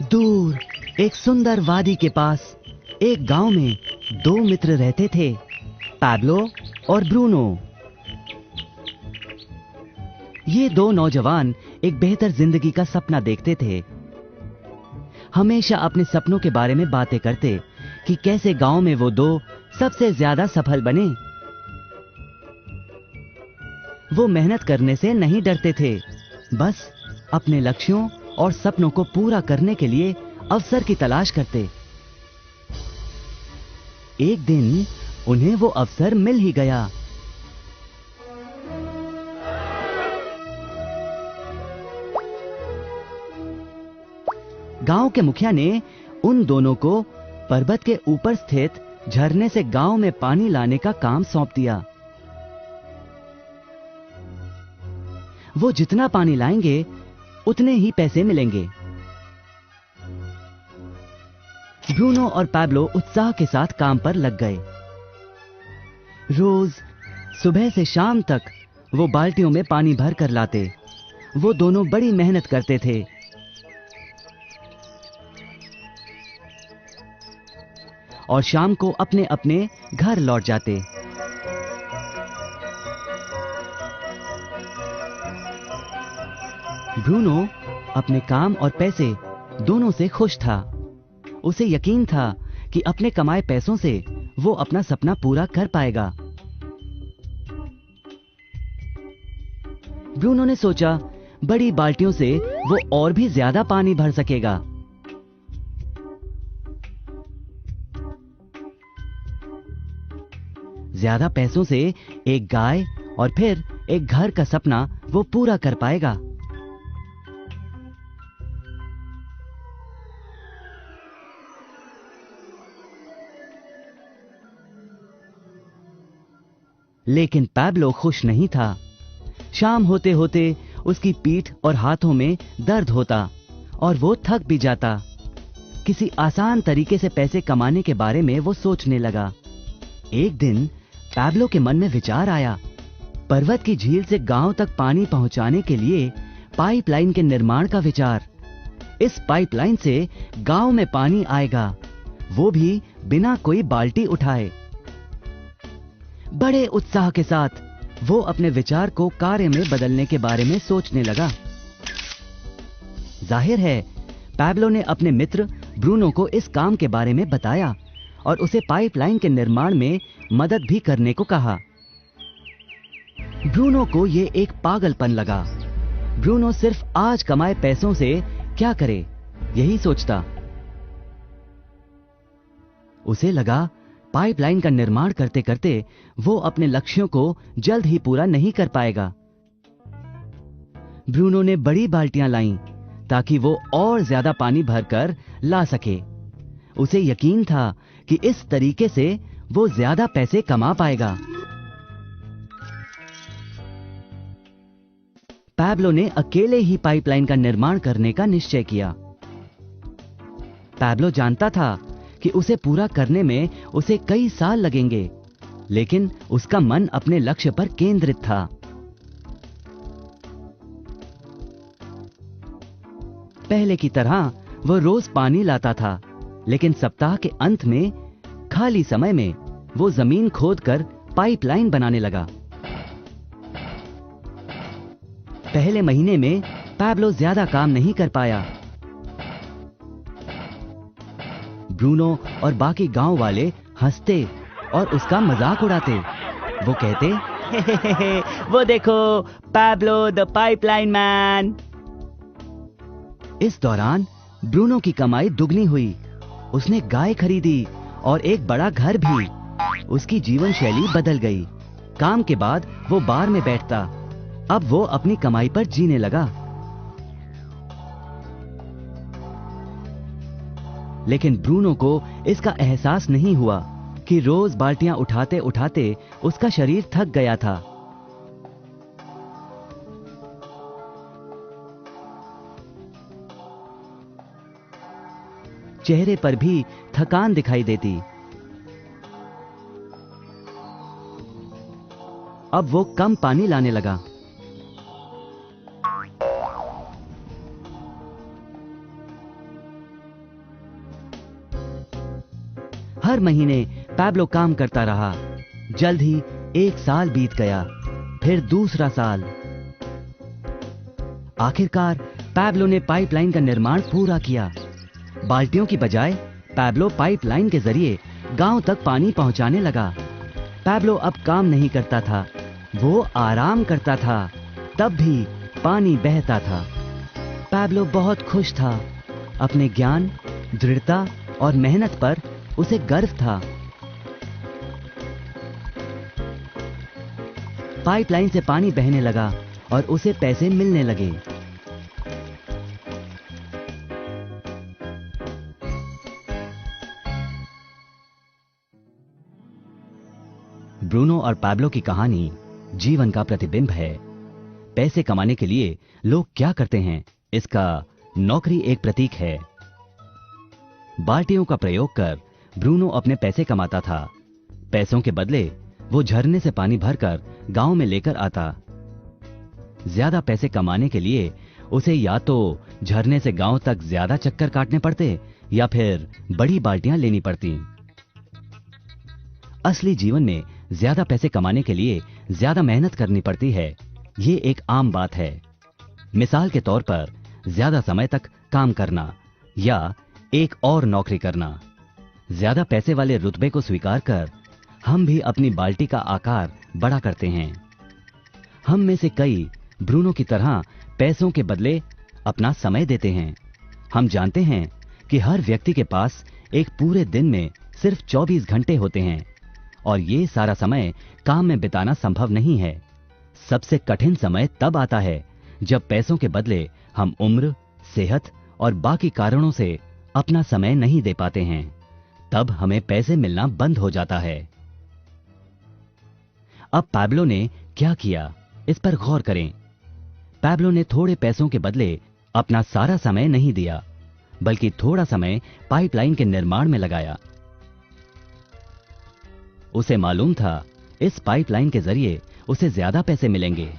दूर एक सुंदर वादी के पास एक गांव में दो मित्र रहते थे, पैब्लो और ब्रूनो। ये दो नौजवान एक बेहतर जिंदगी का सपना देखते थे। हमेशा अपने सपनों के बारे में बातें करते कि कैसे गांव में वो दो सबसे ज्यादा सफल बने। वो मेहनत करने से नहीं डरते थे, बस अपने लक्ष्यों और सपनों को पूरा करने के लिए अवसर की तलाश करते। एक दिन उन्हें वो अवसर मिल ही गया। गांव के मुखिया ने उन दोनों को पर्वत के ऊपर स्थित झरने से गांव में पानी लाने का काम सौंप दिया। वो जितना पानी लाएंगे उतने ही पैसे मिलेंगे। ब्रूनो और पैब्लो उत्साह के साथ काम पर लग गए। रोज सुबह से शाम तक वो बाल्टियों में पानी भर कर लाते। वो दोनों बड़ी मेहनत करते थे। और शाम को अपने अपने घर लौट जाते। ब्रूनो अपने काम और पैसे दोनों से खुश था। उसे यकीन था कि अपने कमाए पैसों से वो अपना सपना पूरा कर पाएगा। ब्रूनो ने सोचा बड़ी बाल्टियों से वो और भी ज्यादा पानी भर सकेगा। ज्यादा पैसों से एक गाय और फिर एक घर का सपना वो पूरा कर पाएगा। लेकिन पैब्लो खुश नहीं था। शाम होते होते उसकी पीठ और हाथों में दर्द होता और वो थक भी जाता। किसी आसान तरीके से पैसे कमाने के बारे में वो सोचने लगा। एक दिन पैब्लो के मन में विचार आया, पर्वत की झील से गांव तक पानी पहुंचाने के लिए पाइपलाइन के निर्माण का विचार। इस पाइपलाइन से गांव में पानी आएगा, वो भी बिना कोई बाल्टी उठाए। बड़े उत्साह के साथ वो अपने विचार को कार्य में बदलने के बारे में सोचने लगा। जाहिर है पैब्लो ने अपने मित्र ब्रूनो को इस काम के बारे में बताया और उसे पाइपलाइन के निर्माण में मदद भी करने को कहा। ब्रूनो को ये एक पागलपन लगा। ब्रूनो सिर्फ आज कमाए पैसों से क्या करे, यही सोचता। उसे लगा पाइपलाइन का निर्माण करते करते वो अपने लक्ष्यों को जल्द ही पूरा नहीं कर पाएगा। ब्रूनो ने बड़ी बाल्टियां लाईं ताकि वो और ज्यादा पानी भरकर ला सके। उसे यकीन था कि इस तरीके से वो ज्यादा पैसे कमा पाएगा। पैब्लो ने अकेले ही पाइपलाइन का निर्माण करने का निश्चय किया। पैब्लो जानता था कि उसे पूरा करने में उसे कई साल लगेंगे, लेकिन उसका मन अपने लक्ष्य पर केंद्रित था। पहले की तरह वो रोज पानी लाता था, लेकिन सप्ताह के अंत में खाली समय में वो जमीन खोदकर पाइपलाइन बनाने लगा। पहले महीने में पैब्लो ज्यादा काम नहीं कर पाया। ब्रूनो और बाकी गांव वाले हंसते और उसका मजाक उड़ाते। वो कहते, हे, वो देखो पैब्लो द पाइपलाइन मैन। इस दौरान ब्रूनो की कमाई दुगनी हुई। उसने गाय खरीदी और एक बड़ा घर भी। उसकी जीवन शैली बदल गई। काम के बाद वो बार में बैठता। अब वो अपनी कमाई पर जीने लगा। लेकिन ब्रूनो को इसका एहसास नहीं हुआ कि रोज बाल्टियां उठाते उठाते उसका शरीर थक गया था। चेहरे पर भी थकान दिखाई देती। अब वो कम पानी लाने लगा। हर महीने पैब्लो काम करता रहा। जल्द ही 1 साल बीत गया, फिर दूसरा साल। आखिरकार पैब्लो ने पाइपलाइन का निर्माण पूरा किया। बाल्टियों की बजाय पैब्लो पाइपलाइन के जरिए गांव तक पानी पहुंचाने लगा। पैब्लो अब काम नहीं करता था, वो आराम करता था, तब भी पानी बहता था। पैब्लो बहुत खुश था। अपने ज्ञान, दृढ़ता और मेहनत पर उसे गर्व था। पाइपलाइन से पानी बहने लगा और उसे पैसे मिलने लगे। ब्रूनो और पैब्लो की कहानी जीवन का प्रतिबिंब है। पैसे कमाने के लिए लोग क्या करते हैं, इसका नौकरी एक प्रतीक है। बाल्टियों का प्रयोग कर ब्रूनो अपने पैसे कमाता था। पैसों के बदले वो झरने से पानी भरकर गांव में लेकर आता। ज्यादा पैसे कमाने के लिए उसे या तो झरने से गांव तक ज्यादा चक्कर काटने पड़ते या फिर बड़ी बाल्टियां लेनी पड़ती। असली जीवन में ज्यादा पैसे कमाने के लिए ज्यादा मेहनत करनी पड़ती है, ये एक आम बात है। मिसाल के तौर पर ज्यादा समय तक काम करना या एक और नौकरी करना। ज्यादा पैसे वाले रुतबे को स्वीकार कर हम भी अपनी बाल्टी का आकार बड़ा करते हैं। हम में से कई ब्रूनो की तरह पैसों के बदले अपना समय देते हैं। हम जानते हैं कि हर व्यक्ति के पास एक पूरे दिन में सिर्फ 24 घंटे होते हैं और ये सारा समय काम में बिताना संभव नहीं है। सबसे कठिन समय तब आता है जब पैसों के बदले हम उम्र, सेहत और बाकी कारणों से अपना समय नहीं दे पाते हैं। तब हमें पैसे मिलना बंद हो जाता है। अब पैब्लो ने क्या किया, इस पर गौर करें। पैब्लो ने थोड़े पैसों के बदले अपना सारा समय नहीं दिया, बल्कि थोड़ा समय पाइपलाइन के निर्माण में लगाया। उसे मालूम था इस पाइपलाइन के जरिए उसे ज्यादा पैसे मिलेंगे।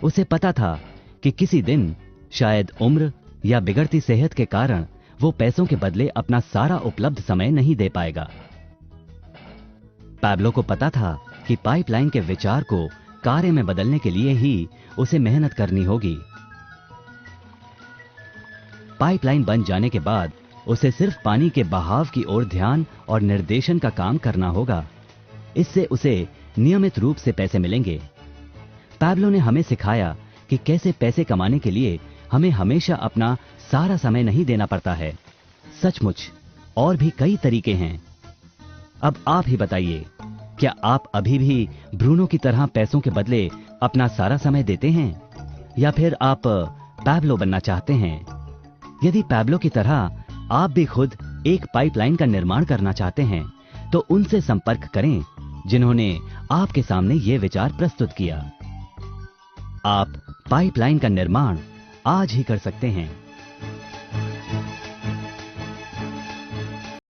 उसे पता था कि किसी दिन शायद उम्र या बिगड़ती सेहत के कारण वो पैसों के बदले अपना सारा उपलब्ध समय नहीं दे पाएगा। पैब्लो को पता था कि पाइपलाइन के विचार को कार्य में बदलने के लिए ही उसे मेहनत करनी होगी। पाइपलाइन बन जाने के बाद उसे सिर्फ पानी के बहाव की ओर ध्यान और निर्देशन का काम करना होगा। इससे उसे नियमित रूप से पैसे मिलेंगे। पैब्लो ने हमें सिखाया कि कैसे पैसे कमाने के लिए हमें हमेशा अपना सारा समय नहीं देना पड़ता है। सचमुच और भी कई तरीके हैं। अब आप ही बताइए, क्या आप अभी भी ब्रूनो की तरह पैसों के बदले अपना सारा समय देते हैं या फिर आप पैब्लो बनना चाहते हैं? यदि पैब्लो की तरह आप भी खुद एक पाइपलाइन का निर्माण करना चाहते हैं तो उनसे संपर्क करें जिन्होंने आपके सामने ये विचार प्रस्तुत किया। आप पाइपलाइन का निर्माण आज ही कर सकते हैं।